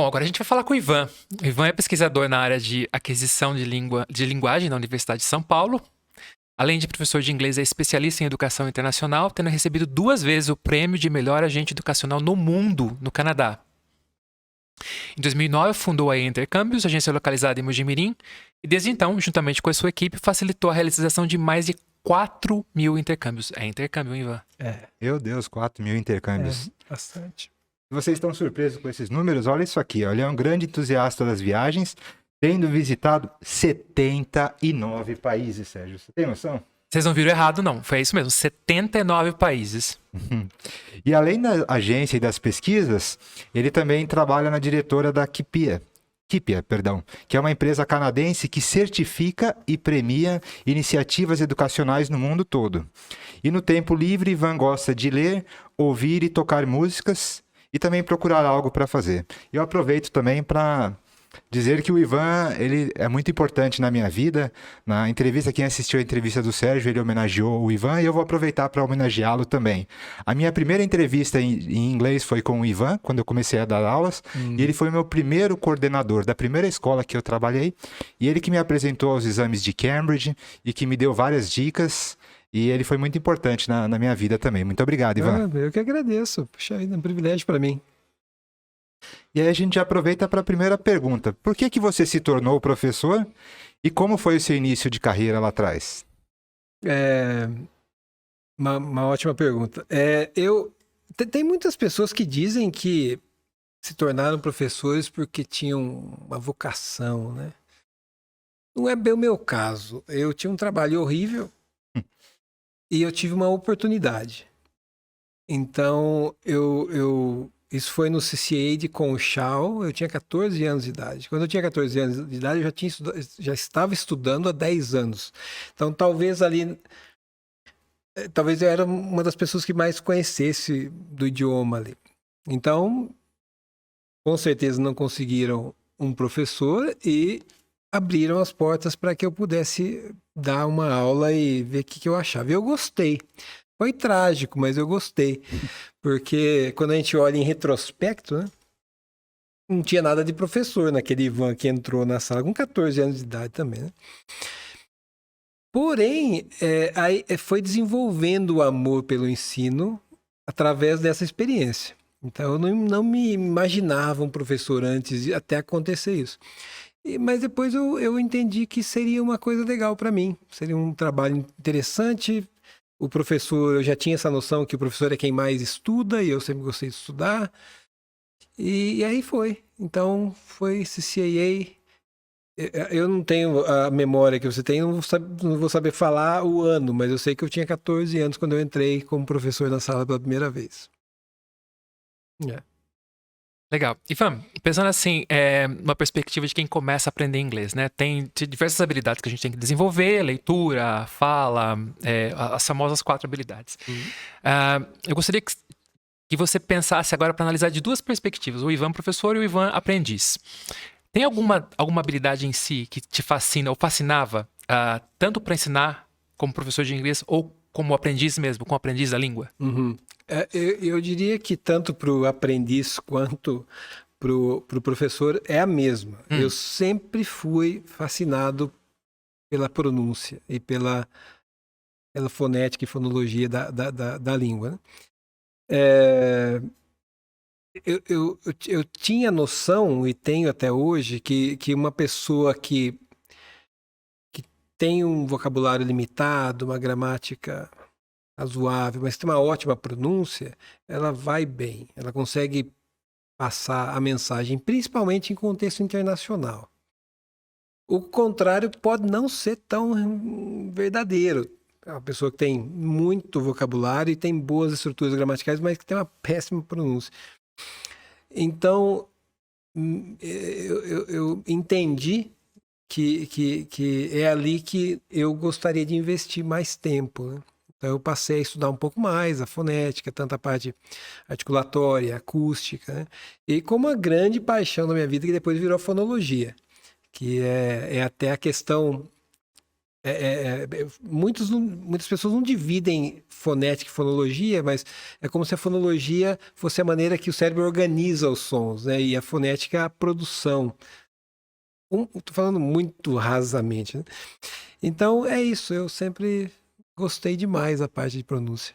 Bom, agora a gente vai falar com o Ivan. O Ivan é pesquisador na área de aquisição de linguagem na Universidade de São Paulo. Além de professor de inglês, é especialista em educação internacional, tendo recebido 2 vezes o prêmio de melhor agente educacional no mundo, no Canadá. Em 2009, fundou a Intercâmbios, agência localizada em Mojimirim, e desde então, juntamente com a sua equipe, facilitou a realização de mais de 4.000 intercâmbios. É intercâmbio, hein, Ivan? Meu Deus, 4.000 intercâmbios. Bastante. Se vocês estão surpresos com esses números, olha isso aqui. Ó. Ele é um grande entusiasta das viagens, tendo visitado 79 países, Sérgio. Você tem noção? Vocês não viram errado, não. Foi isso mesmo, 79 países. E além da agência e das pesquisas, ele também trabalha na diretora da Kipia, que é uma empresa canadense que certifica e premia iniciativas educacionais no mundo todo. E no tempo livre, Ivan gosta de ler, ouvir e tocar músicas e também procurar algo para fazer. Eu aproveito também para dizer que o Ivan, ele é muito importante na minha vida. Na entrevista, quem assistiu a entrevista do Sérgio, ele homenageou o Ivan e eu vou aproveitar para homenageá-lo também. A minha primeira entrevista em inglês foi com o Ivan, quando eu comecei a dar aulas, e ele foi o meu primeiro coordenador da primeira escola que eu trabalhei, e ele que me apresentou aos exames de Cambridge e que me deu várias dicas, e ele foi muito importante na minha vida também. Muito obrigado, Ivan. Eu que agradeço. Puxa vida, é um privilégio para mim. E aí a gente já aproveita para a primeira pergunta. Por que você se tornou professor e como foi o seu início de carreira lá atrás? Uma ótima pergunta. Tem muitas pessoas que dizem que se tornaram professores porque tinham uma vocação, né? Não é bem o meu caso. Eu tinha um trabalho horrível e eu tive uma oportunidade. Então, isso foi no CCA de Conchal, eu tinha 14 anos de idade. Quando eu tinha 14 anos de idade, eu já estava estudando há 10 anos. Então, talvez eu era uma das pessoas que mais conhecesse do idioma ali. Então, com certeza não conseguiram um professor e abriram as portas para que eu pudesse dar uma aula e ver o que eu achava. Eu gostei. Foi trágico, mas eu gostei. Porque quando a gente olha em retrospecto, né, não tinha nada de professor naquele Ivan que entrou na sala com 14 anos de idade também, né? Porém, aí foi desenvolvendo o amor pelo ensino através dessa experiência. Então, eu não me imaginava um professor antes de até acontecer isso. Mas depois eu entendi que seria uma coisa legal para mim. Seria um trabalho interessante. O professor, eu já tinha essa noção que o professor é quem mais estuda, e eu sempre gostei de estudar. E aí foi. Então, foi CCAA. Eu não tenho a memória que você tem, não vou saber falar o ano, mas eu sei que eu tinha 14 anos quando eu entrei como professor na sala pela primeira vez. Legal. Ivan, pensando assim, uma perspectiva de quem começa a aprender inglês, né? Tem diversas habilidades que a gente tem que desenvolver, leitura, fala, as famosas 4 habilidades. Eu gostaria que você pensasse agora para analisar de 2 perspectivas, o Ivan professor e o Ivan aprendiz. Tem alguma habilidade em si que te fascina ou fascinava, tanto para ensinar como professor de inglês ou como aprendiz mesmo, como aprendiz da língua? Uhum. Eu diria que tanto para o aprendiz quanto para o professor é a mesma. Eu sempre fui fascinado pela pronúncia e pela fonética e fonologia da língua, né? Eu tinha noção, e tenho até hoje, que uma pessoa que tem um vocabulário limitado, uma gramática razoável, mas tem uma ótima pronúncia, ela vai bem, ela consegue passar a mensagem, principalmente em contexto internacional. O contrário pode não ser tão verdadeiro. É uma pessoa que tem muito vocabulário e tem boas estruturas gramaticais, mas que tem uma péssima pronúncia. Então, eu entendi que é ali que eu gostaria de investir mais tempo, né? Então, eu passei a estudar um pouco mais a fonética, tanto a parte articulatória, acústica, né? E com uma grande paixão na minha vida, que depois virou fonologia, que é até a questão Muitas pessoas não dividem fonética e fonologia, mas é como se a fonologia fosse a maneira que o cérebro organiza os sons, né? E a fonética é a produção. Estou falando muito rasamente, né? Então é isso, eu sempre gostei demais da parte de pronúncia.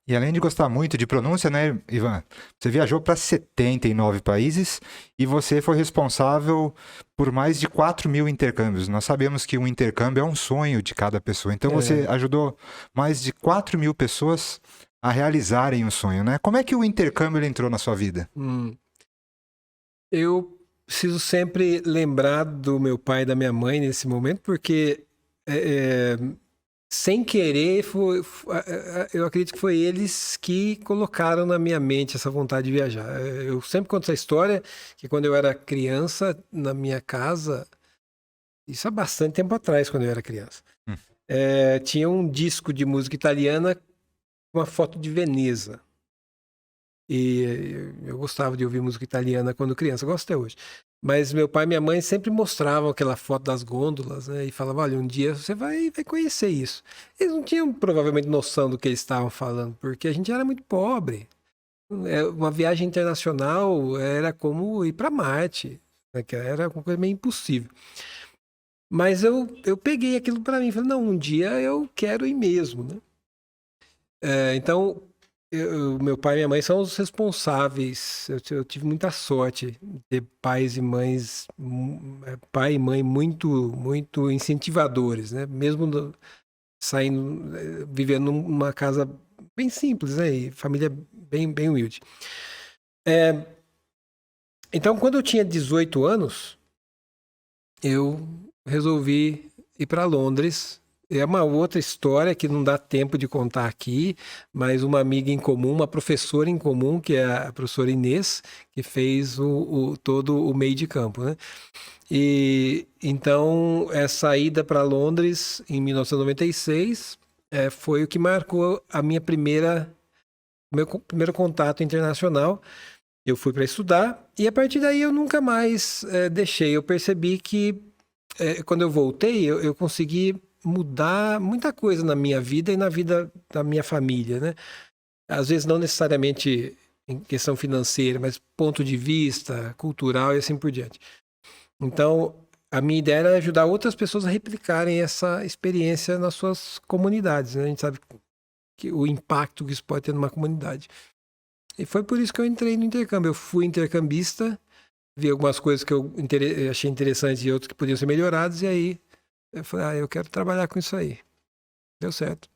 E além de gostar muito de pronúncia, né, Ivan? Você viajou para 79 países e você foi responsável por mais de 4.000 intercâmbios. Nós sabemos que um intercâmbio é um sonho de cada pessoa. Então você ajudou mais de 4.000 pessoas a realizarem um sonho, né? Como é que o intercâmbio ele entrou na sua vida? Eu preciso sempre lembrar do meu pai e da minha mãe nesse momento, porque sem querer, eu acredito que foi eles que colocaram na minha mente essa vontade de viajar. Eu sempre conto essa história, que quando eu era criança, na minha casa, isso há bastante tempo atrás, quando eu era criança, tinha um disco de música italiana com uma foto de Veneza. E eu gostava de ouvir música italiana quando criança, gosto até hoje. Mas meu pai e minha mãe sempre mostravam aquela foto das gôndolas, né? E falavam, olha, um dia você vai conhecer isso. Eles não tinham provavelmente noção do que eles estavam falando, porque a gente era muito pobre. Uma viagem internacional era como ir para Marte, né? Que era uma coisa meio impossível. Mas eu peguei aquilo para mim e falei, não, um dia eu quero ir mesmo, né? Então, meu pai e minha mãe são os responsáveis. Eu tive muita sorte de ter pais e mães, pai e mãe muito, muito incentivadores, né? Mesmo saindo, vivendo numa casa bem simples, né? E família bem, bem humilde. Então, quando eu tinha 18 anos, eu resolvi ir para Londres. É uma outra história que não dá tempo de contar aqui, mas uma amiga em comum, uma professora em comum, que é a professora Inês, que fez todo o meio de campo, né? E então, essa ida para Londres em 1996 foi o que marcou a meu primeiro contato internacional. Eu fui para estudar e a partir daí eu nunca mais deixei. Eu percebi que quando eu voltei, eu consegui mudar muita coisa na minha vida e na vida da minha família, né? Às vezes não necessariamente em questão financeira, mas ponto de vista, cultural e assim por diante. Então, a minha ideia era ajudar outras pessoas a replicarem essa experiência nas suas comunidades, né? A gente sabe que o impacto que isso pode ter numa comunidade. E foi por isso que eu entrei no intercâmbio. Eu fui intercambista, vi algumas coisas que eu achei interessantes e outras que podiam ser melhoradas, e aí eu falei, eu quero trabalhar com isso aí. Deu certo.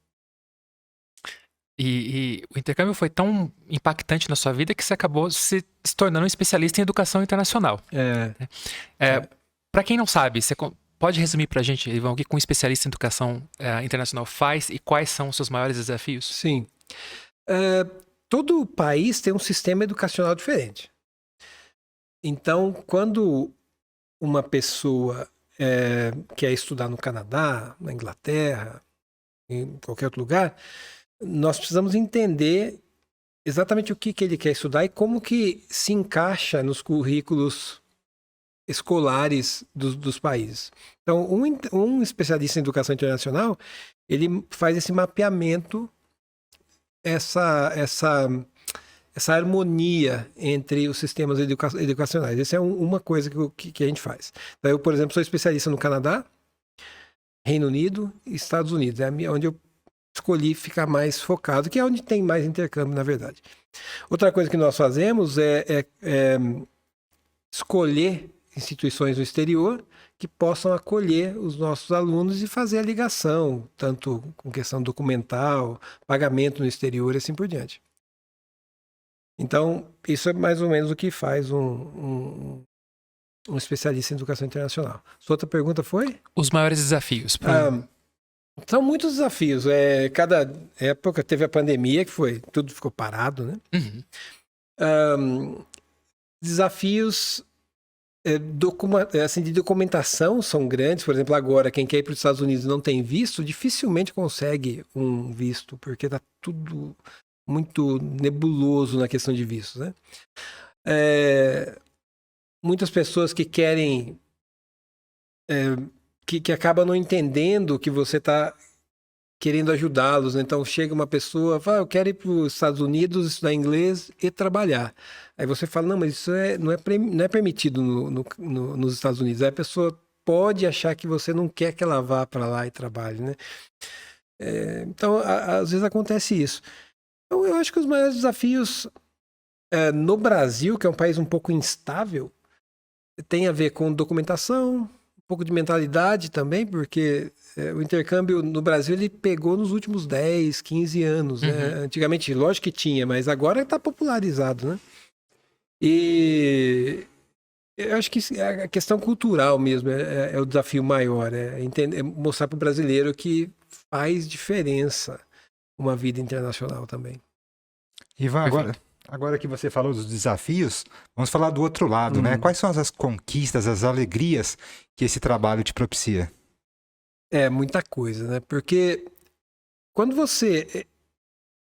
E o intercâmbio foi tão impactante na sua vida que você acabou se tornando um especialista em educação internacional. Para quem não sabe, você pode resumir para a gente, Ivan, o que um especialista em educação internacional faz e quais são os seus maiores desafios? Sim. Todo país tem um sistema educacional diferente. Então, quando uma pessoa quer estudar no Canadá, na Inglaterra, em qualquer outro lugar, nós precisamos entender exatamente o que ele quer estudar e como que se encaixa nos currículos escolares dos países. Então, um especialista em educação internacional, ele faz esse mapeamento, essa harmonia entre os sistemas educacionais. Essa é uma coisa que a gente faz. Então, eu, por exemplo, sou especialista no Canadá, Reino Unido e Estados Unidos. É onde eu escolhi ficar mais focado, que é onde tem mais intercâmbio, na verdade. Outra coisa que nós fazemos é escolher instituições no exterior que possam acolher os nossos alunos e fazer a ligação, tanto com questão documental, pagamento no exterior e assim por diante. Então, isso é mais ou menos o que faz um especialista em educação internacional. Sua outra pergunta foi? Os maiores desafios. São muitos desafios. Cada época teve a pandemia, que tudo ficou parado, né? Uhum. Desafios de documentação são grandes. Por exemplo, agora, quem quer ir para os Estados Unidos e não tem visto, dificilmente consegue um visto, porque está tudo muito nebuloso na questão de vistos, né? Muitas pessoas que querem que acaba não entendendo que você está querendo ajudá-los, né? Então chega uma pessoa, fala, eu quero ir para os Estados Unidos, estudar inglês e trabalhar. Aí você fala, não, mas isso não é permitido nos Estados Unidos. Aí a pessoa pode achar que você não quer que ela vá para lá e trabalhe, né? Então, às vezes acontece isso. Então, eu acho que os maiores desafios no Brasil, que é um país um pouco instável, tem a ver com documentação, um pouco de mentalidade também, porque o intercâmbio no Brasil ele pegou nos últimos 10, 15 anos. Né? Antigamente, lógico que tinha, mas agora está popularizado. Né? E eu acho que a questão cultural mesmo é o desafio maior, é mostrar para o brasileiro que faz diferença uma vida internacional também. Ivan, agora que você falou dos desafios, vamos falar do outro lado, né? Quais são as conquistas, as alegrias que esse trabalho te propicia? Muita coisa, né? Porque quando você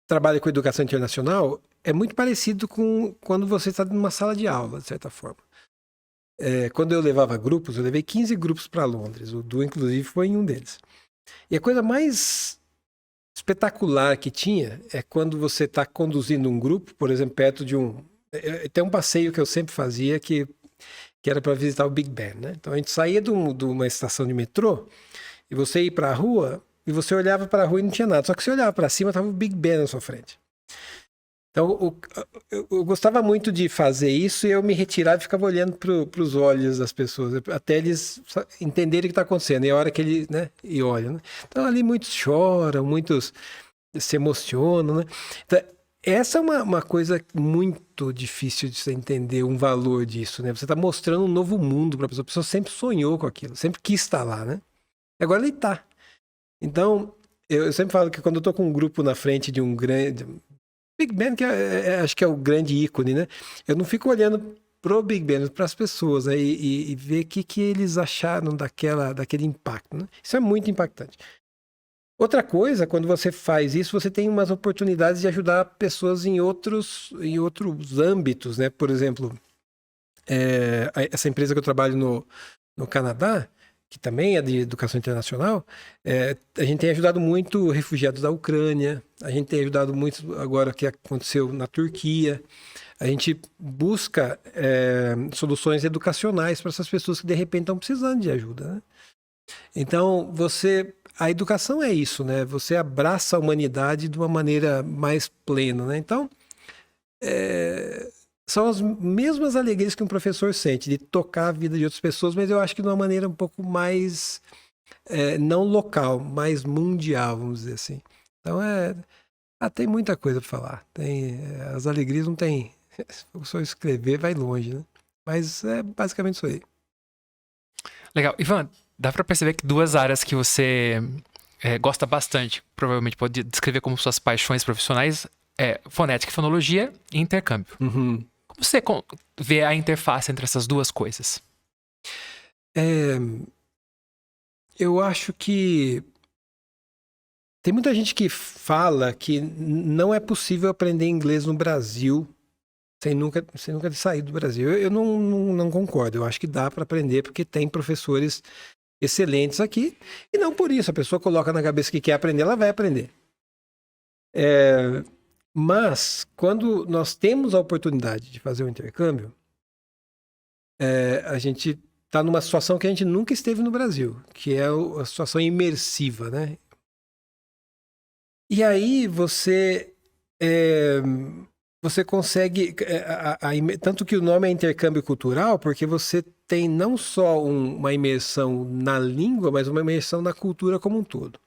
trabalha com educação internacional, é muito parecido com quando você está numa sala de aula, de certa forma. Quando eu levava grupos, eu levei 15 grupos para Londres. O Du, inclusive, foi em um deles. E a coisa mais espetacular que tinha é quando você está conduzindo um grupo, por exemplo, perto de tem um passeio que eu sempre fazia que era para visitar o Big Ben, né? Então a gente saía de uma estação de metrô e você ia para a rua e você olhava para a rua e não tinha nada. Só que você olhava para cima, estava o Big Ben na sua frente. Então eu gostava muito de fazer isso e eu me retirava e ficava olhando para os olhos das pessoas, até eles entenderem o que está acontecendo. E a hora que eles, né, e olham, né? Então ali muitos choram, muitos se emocionam, né? Então, essa é uma coisa muito difícil de você entender um valor disso, né? Você está mostrando um novo mundo para a pessoa sempre sonhou com aquilo, sempre quis estar lá, né? Agora ele está. Então, eu sempre falo que quando eu estou com um grupo na frente de um grande Big Ben, que acho que é o grande ícone, né? Eu não fico olhando pro Big Ben, para as pessoas, né? E ver o que eles acharam daquele impacto, né? Isso é muito impactante. Outra coisa, quando você faz isso, você tem umas oportunidades de ajudar pessoas em outros âmbitos, né? Por exemplo, essa empresa que eu trabalho no Canadá, que também é de educação internacional, a gente tem ajudado muito refugiados da Ucrânia, a gente tem ajudado muito agora o que aconteceu na Turquia. A gente busca soluções educacionais para essas pessoas que de repente estão precisando de ajuda, né? Então, a educação é isso, né? Você abraça a humanidade de uma maneira mais plena, né? Então, são as mesmas alegrias que um professor sente de tocar a vida de outras pessoas, mas eu acho que de uma maneira um pouco mais não local, mais mundial, vamos dizer assim. Então, tem muita coisa para falar. As alegrias não tem... Se o professor escrever, vai longe, né? Mas é basicamente isso aí. Legal. Ivan, dá para perceber que duas áreas que você gosta bastante, provavelmente pode descrever como suas paixões profissionais, fonética e fonologia e intercâmbio. Uhum. Como você vê a interface entre essas duas coisas? Eu acho que tem muita gente que fala que não é possível aprender inglês no Brasil sem nunca ter saído do Brasil. Eu não concordo. Eu acho que dá para aprender porque tem professores excelentes aqui. E não por isso. A pessoa coloca na cabeça que quer aprender, ela vai aprender. Mas, quando nós temos a oportunidade de fazer o intercâmbio, a gente está numa situação que a gente nunca esteve no Brasil, que é a situação imersiva, né? E aí você consegue... tanto que o nome é intercâmbio cultural, porque você tem não só uma imersão na língua, mas uma imersão na cultura como um todo.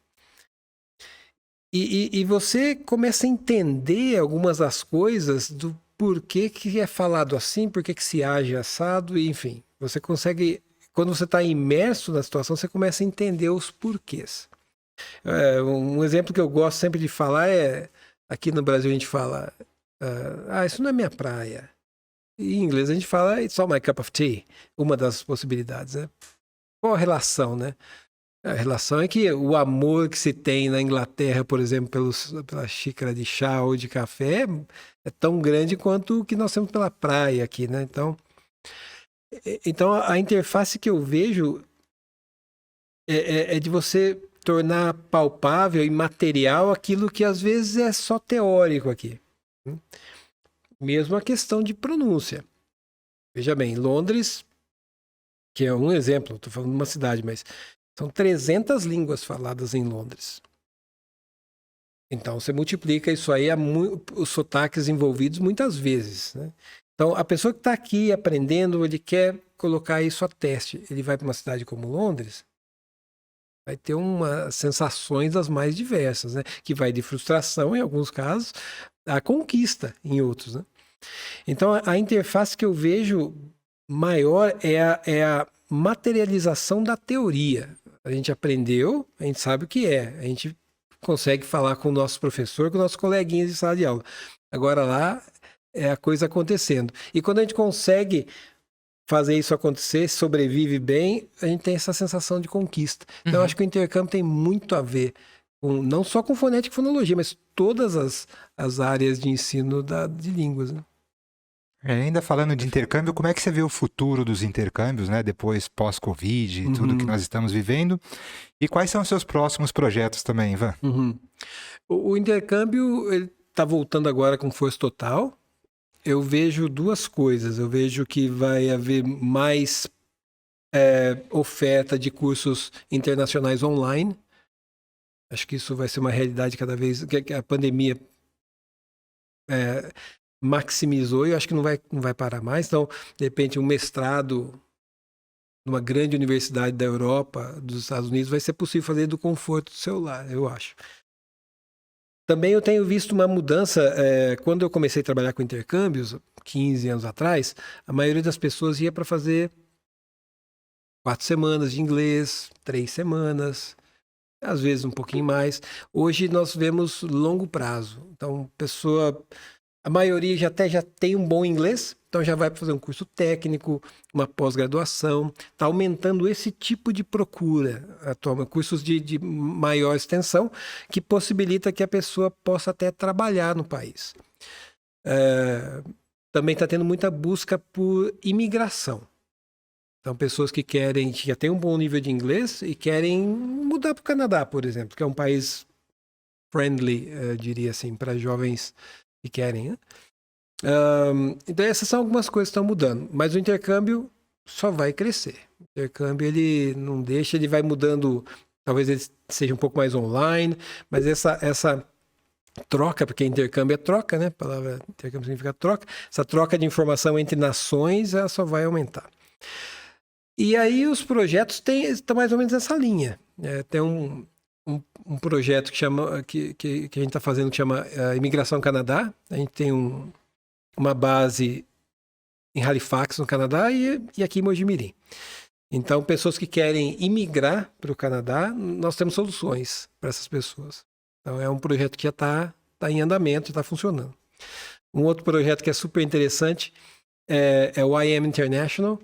E você começa a entender algumas das coisas do porquê que é falado assim, porquê que se age assado, enfim. Você consegue... Quando você está imerso na situação, você começa a entender os porquês. Um exemplo que eu gosto sempre de falar aqui no Brasil a gente fala, isso não é minha praia. E em inglês a gente fala, it's all my cup of tea. Uma das possibilidades, né? Qual a relação, né? A relação é que o amor que se tem na Inglaterra, por exemplo, pela xícara de chá ou de café é tão grande quanto o que nós temos pela praia aqui, né? Então a interface que eu vejo é de você tornar palpável e material aquilo que às vezes é só teórico aqui. Mesmo a questão de pronúncia. Veja bem, Londres, que é um exemplo, estou falando de uma cidade, mas são 300 línguas faladas em Londres. Então, você multiplica isso aí, os sotaques envolvidos muitas vezes, né? Então, a pessoa que está aqui aprendendo, ele quer colocar isso a teste. Ele vai para uma cidade como Londres, vai ter umas sensações das mais diversas, né? Que vai de frustração, em alguns casos, a conquista, em outros, né? Então, a interface que eu vejo maior é a materialização da teoria. A gente aprendeu, a gente sabe o que é. A gente consegue falar com o nosso professor, com nossos coleguinhas de sala de aula. Agora lá é a coisa acontecendo. E quando a gente consegue fazer isso acontecer, sobrevive bem, a gente tem essa sensação de conquista. Então, eu acho que o intercâmbio tem muito a ver com, não só com fonética e fonologia, mas todas as áreas de ensino de línguas, né? Ainda falando de intercâmbio, como é que você vê o futuro dos intercâmbios, né? Depois pós-Covid e tudo que nós estamos vivendo? E quais são os seus próximos projetos também, Ivan? O intercâmbio está voltando agora com força total. Eu vejo duas coisas. Eu vejo que vai haver mais oferta de cursos internacionais online. Acho que isso vai ser uma realidade cada vez que a pandemia maximizou, e eu acho que não vai parar mais. Então, de repente, um mestrado numa grande universidade da Europa, dos Estados Unidos, vai ser possível fazer do conforto do seu lar, eu acho. Também eu tenho visto uma mudança, quando eu comecei a trabalhar com intercâmbios, 15 anos atrás, a maioria das pessoas ia para fazer 4 semanas de inglês, 3 semanas, às vezes um pouquinho mais. Hoje nós vemos longo prazo. Então, a maioria já tem um bom inglês, então já vai fazer um curso técnico, uma pós-graduação. Está aumentando esse tipo de procura atualmente, cursos de maior extensão, que possibilita que a pessoa possa até trabalhar no país. Também está tendo muita busca por imigração. Então, pessoas que já têm um bom nível de inglês e querem mudar para o Canadá, por exemplo, que é um país friendly, diria assim, para jovens que querem, né? Então essas são algumas coisas que estão mudando, mas o intercâmbio só vai crescer. O intercâmbio, ele não deixa, ele vai mudando, talvez ele seja um pouco mais online, mas essa troca, porque intercâmbio é troca, né? A palavra intercâmbio significa troca. Essa troca de informação entre nações, ela só vai aumentar. E aí os projetos estão mais ou menos nessa linha. Tem um projeto que a gente está fazendo, que chama Imigração Canadá. A gente tem uma base em Halifax, no Canadá, e aqui em Mogi-Mirim. Então, pessoas que querem imigrar para o Canadá, nós temos soluções para essas pessoas. Então, é um projeto que já está em andamento, está funcionando. Um outro projeto que é super interessante é o IM International,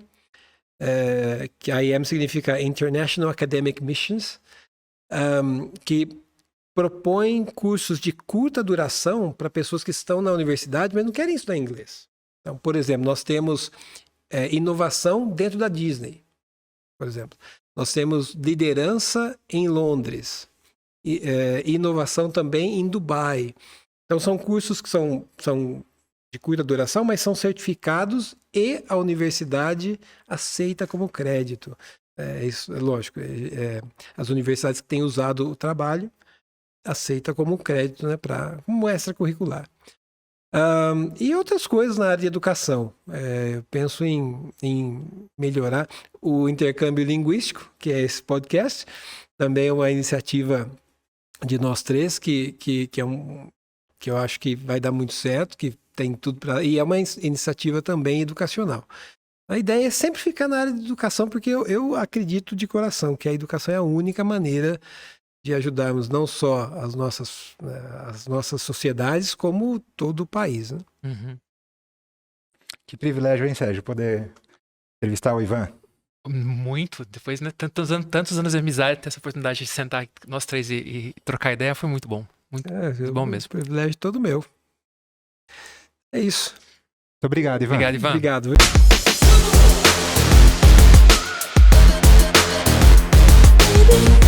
que IM significa International Academic Missions, que propõe cursos de curta duração para pessoas que estão na universidade, mas não querem estudar inglês. Então, por exemplo, nós temos inovação dentro da Disney, por exemplo. Nós temos liderança em Londres, inovação também em Dubai. Então, são cursos que são de curta duração, mas são certificados e a universidade aceita como crédito. Isso é lógico. As universidades que têm usado o trabalho aceita como crédito, né, como extracurricular. E outras coisas na área de educação. Eu penso em melhorar o intercâmbio linguístico, que é esse podcast. Também é uma iniciativa de nós três, que eu acho que vai dar muito certo, que tem tudo para... E é uma iniciativa também educacional. A ideia é sempre ficar na área de educação, porque eu acredito de coração que a educação é a única maneira de ajudarmos não só as nossas sociedades, como todo o país, né? Que privilégio, hein, Sérgio, poder entrevistar o Ivan. Muito. Depois, né, tantos anos de amizade, ter essa oportunidade de sentar nós três e trocar ideia foi muito bom. Muito bom mesmo. Privilégio todo meu. É isso. Muito obrigado, Ivan. Obrigado, Ivan. Obrigado. Música